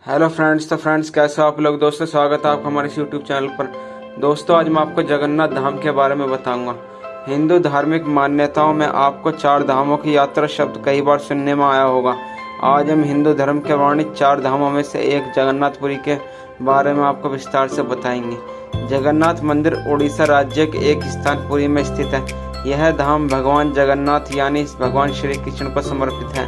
Hello friends. तो friends कैसे हो आप लोग। दोस्तों स्वागत है आपका हमारे इस यूट्यूब चैनल पर। दोस्तों आज मैं आपको जगन्नाथ धाम के बारे में बताऊंगा। हिंदू धार्मिक मान्यताओं में आपको 4 धामों की यात्रा शब्द कई बार सुनने में आया होगा। आज हम हिंदू धर्म के वर्णित 4 धामों में से एक जगन्नाथपुरी के बारे में आपको विस्तार से बताएंगे। जगन्नाथ मंदिर उड़ीसा राज्य के एक स्थान पुरी में स्थित है। यह धाम भगवान जगन्नाथ यानी भगवान श्री कृष्ण को समर्पित है।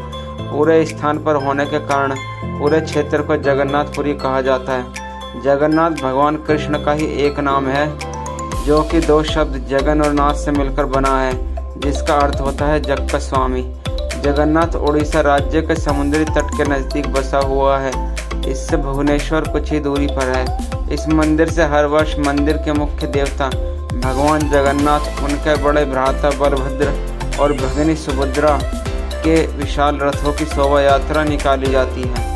पूरे स्थान पर होने के कारण पूरे क्षेत्र को जगन्नाथपुरी कहा जाता है। जगन्नाथ भगवान कृष्ण का ही एक नाम है जो कि 2 शब्द जगन और नाथ से मिलकर बना है, जिसका अर्थ होता है जग का स्वामी। जगन्नाथ उड़ीसा राज्य के समुद्री तट के नज़दीक बसा हुआ है। इससे भुवनेश्वर कुछ ही दूरी पर है। इस मंदिर से हर वर्ष मंदिर के मुख्य देवता भगवान जगन्नाथ, उनके बड़े भ्राता बलभद्र और भगिनी सुभद्रा के विशाल रथों की शोभा यात्रा निकाली जाती है।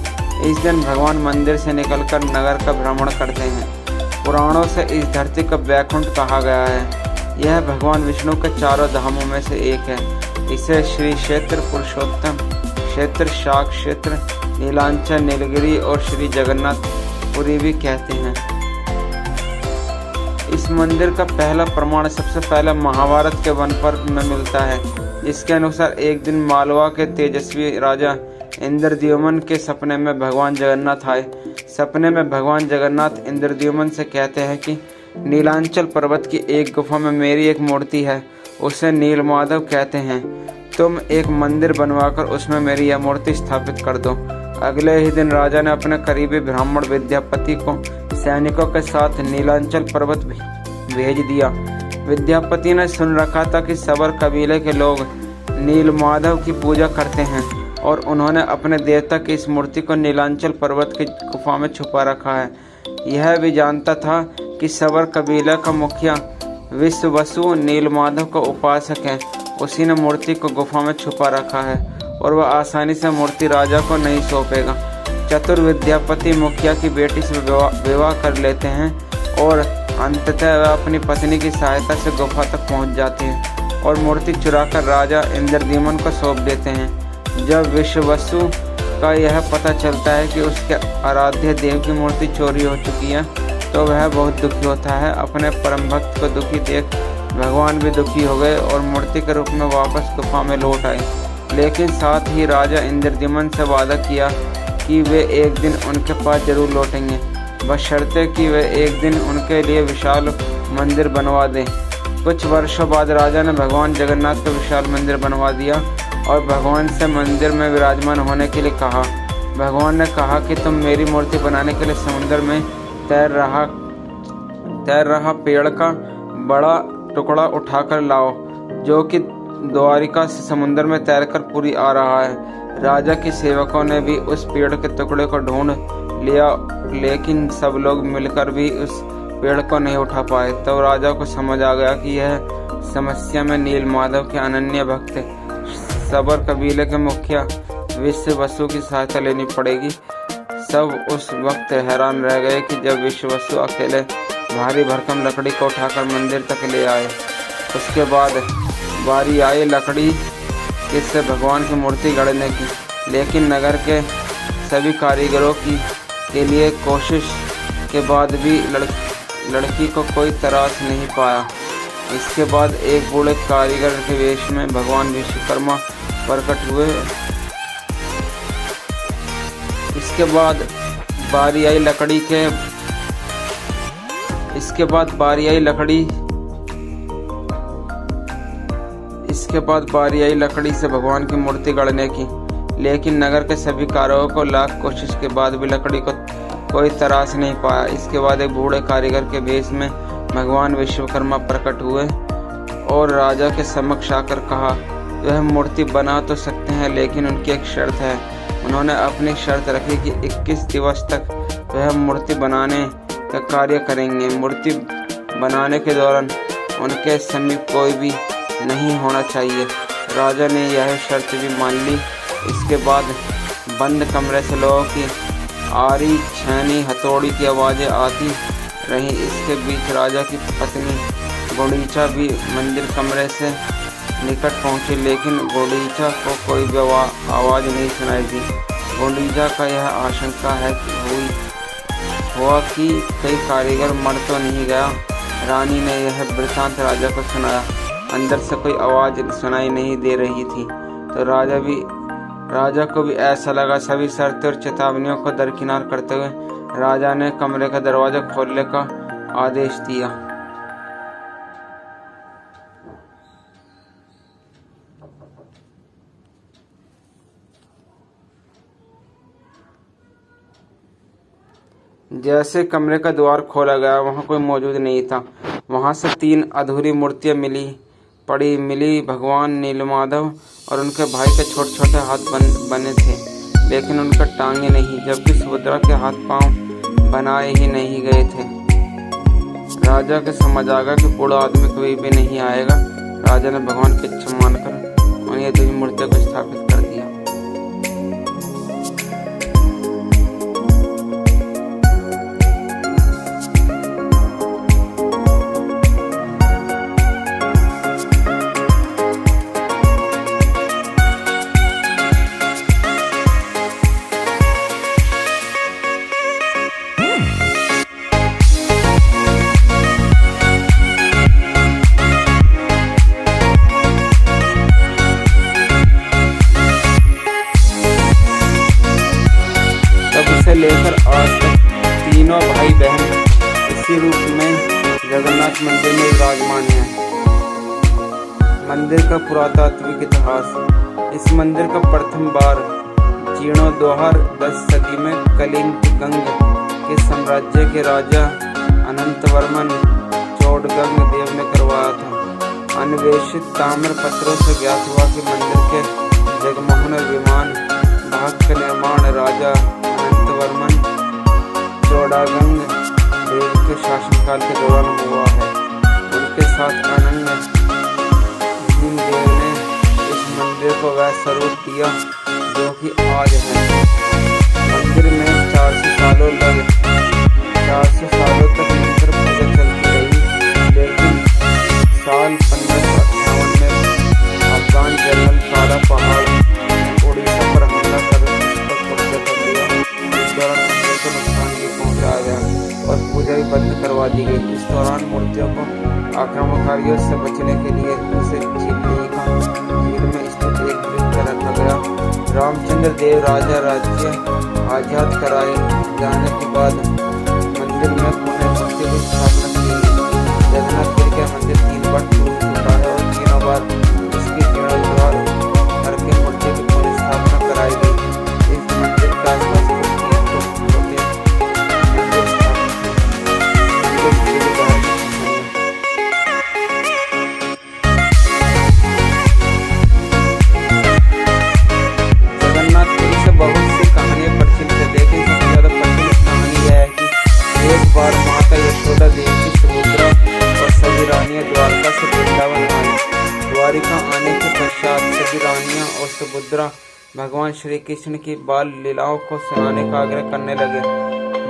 इस दिन भगवान मंदिर से निकलकर नगर का भ्रमण करते हैं। पुराणों से इस धरती को वैकुंठ कहा गया है। यह भगवान विष्णु के 4 धामों में से एक है। इसे श्री क्षेत्र, पुरुषोत्तम क्षेत्र, शाक क्षेत्र, नीलांचल, नीलगिरी और श्री जगन्नाथपुरी भी कहते हैं। इस मंदिर का पहला प्रमाण सबसे पहले महाभारत के वन पर्व में मिलता है। इसके अनुसार एक दिन मालवा के तेजस्वी राजा इंद्रद्युम्न के सपने में भगवान जगन्नाथ आए। सपने में भगवान जगन्नाथ इंद्रद्युम्न से कहते हैं कि नीलांचल पर्वत की एक गुफा में मेरी एक मूर्ति है, उसे नीलमाधव कहते हैं। तुम एक मंदिर बनवाकर उसमें मेरी यह मूर्ति स्थापित कर दो। अगले ही दिन राजा ने अपने करीबी ब्राह्मण विद्यापति को सैनिकों के साथ नीलांचल पर्वत भेज दिया। विद्यापति ने सुन रखा था कि सबर कबीले के लोग नीलमाधव की पूजा करते हैं और उन्होंने अपने देवता की इस मूर्ति को नीलांचल पर्वत की गुफा में छुपा रखा है। यह भी जानता था कि सबर कबीला का मुखिया विश्ववसु नीलमाधव का उपासक है। उसी ने मूर्ति को गुफा में छुपा रखा है और वह आसानी से मूर्ति राजा को नहीं सौंपेगा। चतुर विद्यापति मुखिया की बेटी से विवाह कर लेते हैं और अंततः वह अपनी पत्नी की सहायता से गुफा तक पहुंच जाते हैं और मूर्ति चुराकर राजा इंद्रद्युम्न को सौंप देते हैं। जब विश्ववसु का यह पता चलता है कि उसके आराध्य देव की मूर्ति चोरी हो चुकी है तो वह बहुत दुखी होता है। अपने परम भक्त को दुखी देख भगवान भी दुखी हो गए और मूर्ति के रूप में वापस गुफा में लौट आए। लेकिन साथ ही राजा इंद्रद्युम्न से वादा किया कि वे एक दिन उनके पास जरूर लौटेंगे, बशर्ते कि वे एक दिन उनके लिए विशाल मंदिर बनवा दें। कुछ वर्षों बाद राजा ने भगवान जगन्नाथ का विशाल मंदिर बनवा दिया और भगवान से मंदिर में विराजमान होने के लिए कहा। भगवान ने कहा कि तुम मेरी मूर्ति बनाने के लिए समुद्र में तैर रहा पेड़ का बड़ा टुकड़ा उठाकर लाओ, जो कि द्वारिका से समुद्र में तैरकर पुरी आ रहा है। राजा के सेवकों ने भी उस पेड़ के टुकड़े को ढूंढ लिया, लेकिन सब लोग मिलकर भी उस पेड़ को नहीं उठा पाए। तब तो राजा को समझ आ गया कि यह समस्या में नीलमाधव के अनन्य भक्त सबर कबीले के मुखिया विश्ववसु की सहायता लेनी पड़ेगी। सब उस वक्त हैरान रह गए कि जब विश्ववसु अकेले भारी भरकम लकड़ी को उठाकर मंदिर तक ले आए। उसके बाद बारी आई लकड़ी से भगवान की मूर्ति गढ़ने की, लेकिन नगर के सभी कारीगरों के लिए कोशिश के बाद भी लड़की को कोई तराश नहीं पाया। इसके बाद एक बूढ़े कारीगर के वेश में भगवान विश्वकर्मा प्रकट हुए। इसके बाद बारी आई लकड़ी से भगवान की मूर्ति गढ़ने की, लेकिन नगर के सभी कारीगरों को लाख कोशिश के बाद भी लकड़ी को कोई तराश नहीं पाया। इसके बाद एक बूढ़े कारीगर के वेश में भगवान विश्वकर्मा प्रकट हुए और राजा के समक्ष आकर कहा, वह मूर्ति बना तो सकते हैं, लेकिन उनकी एक शर्त है। उन्होंने अपनी शर्त रखी कि 21 दिवस तक वह मूर्ति बनाने का कार्य करेंगे। मूर्ति बनाने के दौरान उनके समीप कोई भी नहीं होना चाहिए। राजा ने यह शर्त भी मान ली। इसके बाद बंद कमरे से लोगों की आरी, छेनी, हथौड़ी की आवाज़ें आती रहीं। इसके बीच राजा की पत्नी गुंडीचा भी मंदिर कमरे से निकट पहुंची, लेकिन गुंडीचा को कोई भी आवाज़ नहीं सुनाई दी। गोंडीजा का यह आशंका है कि हुआ कि कई कारीगर मर तो नहीं गया। रानी ने यह वृत्तांत राजा को सुनाया। अंदर से कोई आवाज़ सुनाई नहीं दे रही थी, तो राजा को भी ऐसा लगा। सभी शर्तें और चेतावनियों को दरकिनार करते हुए राजा ने कमरे का दरवाजा खोलने का आदेश दिया। जैसे कमरे का द्वार खोला गया, वहां कोई मौजूद नहीं था। वहां से 3 अधूरी मूर्तियां मिली भगवान नीलमाधव और उनके भाई के छोटे छोटे हाथ बने थे, लेकिन उनका टांगे नहीं, जबकि सुभद्रा के हाथ पांव बनाए ही नहीं गए थे। राजा के समझ आ गया कि बूढ़ा आदमी कभी भी नहीं आएगा। राजा ने भगवान की इच्छा मानकर उन्हें देवी मूर्तियों को स्थापित कर दिया। लेकर आज तक तीनों भाई बहन इसी रूप में जगन्नाथ मंदिर में विराजमान हैं। मंदिर का पुरातात्विक इतिहास। इस मंदिर का प्रथम बार जीर्णोद्धार 10 सदी में कलिंग के साम्राज्य के राजा अनंतवर्मन चौड़गंग देव ने करवाया था। अन्वेषित ताम्र पत्रों से ज्ञात हुआ कि मंदिर के जगमोहन विमान भाग का निर्माण राजा अनंतवर्मन चौड़गंग देव के शासनकाल के दौरान हुआ है। उनके साथ अनंग भीमदेव ने इस मंदिर को वह स्वरूप दिया जो कि आज है। मंदिर में 400 सालों तक निरंतर पूजा चलती रही, लेकिन साल 1558 में अफगान जनरल काला पहाड़ उड़ीसा पर हमला कर कब्जा कर लिया। इस दौरान मंदिर को नुकसान भी पहुंचाया गया और पूजा भी बंद करवा दी गई। इस दौरान मूर्तियों को आक्रमणकारियों से बचने के लिए उसे झील में स्थित एक ब्रिज पर रखा गया। रामचंद्र देव राजा राज्य आजाद कराए जाने के बाद मंदिर में पुनः मूर्ति की स्थापना की गई। जगन्नाथपुरी का मंदिर 3 बार टूट चुका है और तीनों बार इसकी जीर्णोद्धार करके मूर्ति की पुनः स्थापना कराई गई। इस मंदिर का आसपास जगन्नाथपुरी से बहुत सी कहानियां प्रचलित है, लेकिन सबसे ज्यादा प्रचलित कहानी यह है कि एक बार माता यशोदा देवी सुभद्रा और सभी रानियां द्वारका से वृंदावन आई। द्वारिका आने के पश्चात सभी रानियां और सुभद्रा भगवान श्री कृष्ण की बाल लीलाओं को सुनाने का आग्रह करने लगे।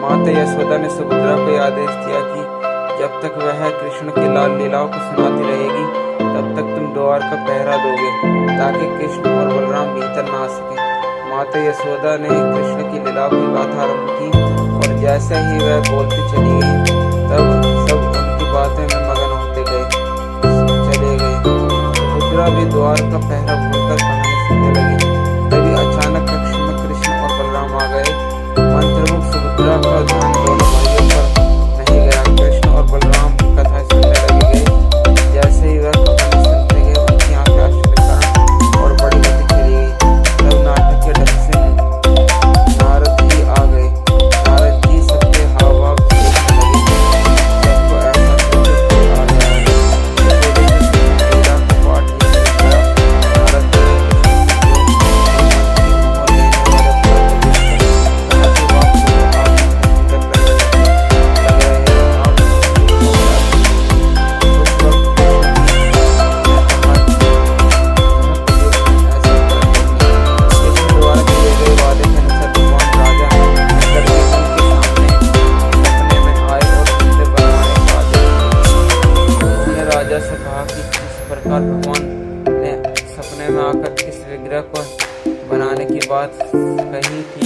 माता यशोदा ने सुभद्रा को आदेश दिया कि जब तक वह कृष्ण की लाल लीलाओं को सुनाती रहेगी, तब तक तुम द्वार का पहरा दोगे, ताकि कृष्ण और बलराम भीतर ना आ सके। माता यशोदा ने कृष्ण की लीलाओं की गाथा आरंभ की और जैसे ही वह बोलती चली गई, तब सब उनकी बातें में मगन होते चले गए। सुभद्रा भी द्वार का पहरा भूलकर कहानी सुनने लगी। तभी अचानक कक्ष में कृष्ण और बलराम आ गए। मंत्रमुग्ध सुभद्रा का ध्यान दोनों भाइयों पर नहीं गया। कृष्ण और बलराम कथा सुनने लगे गए। जैसे ही वह कहानी सुनते गए, उनकी आंखें आश्चर्य के कारण और बड़ी गति चली गई। तब नाटक के ढंग से नारद जी आ गए। नारद जी सबके हाव भाव देखने लगे। सबको ऐसा सोच आ गया है लीला का पाठ नारद से कहा कि किस प्रकार भगवान ने सपने में आकर इस विग्रह को बनाने की बात कही थी।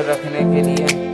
रखने के लिए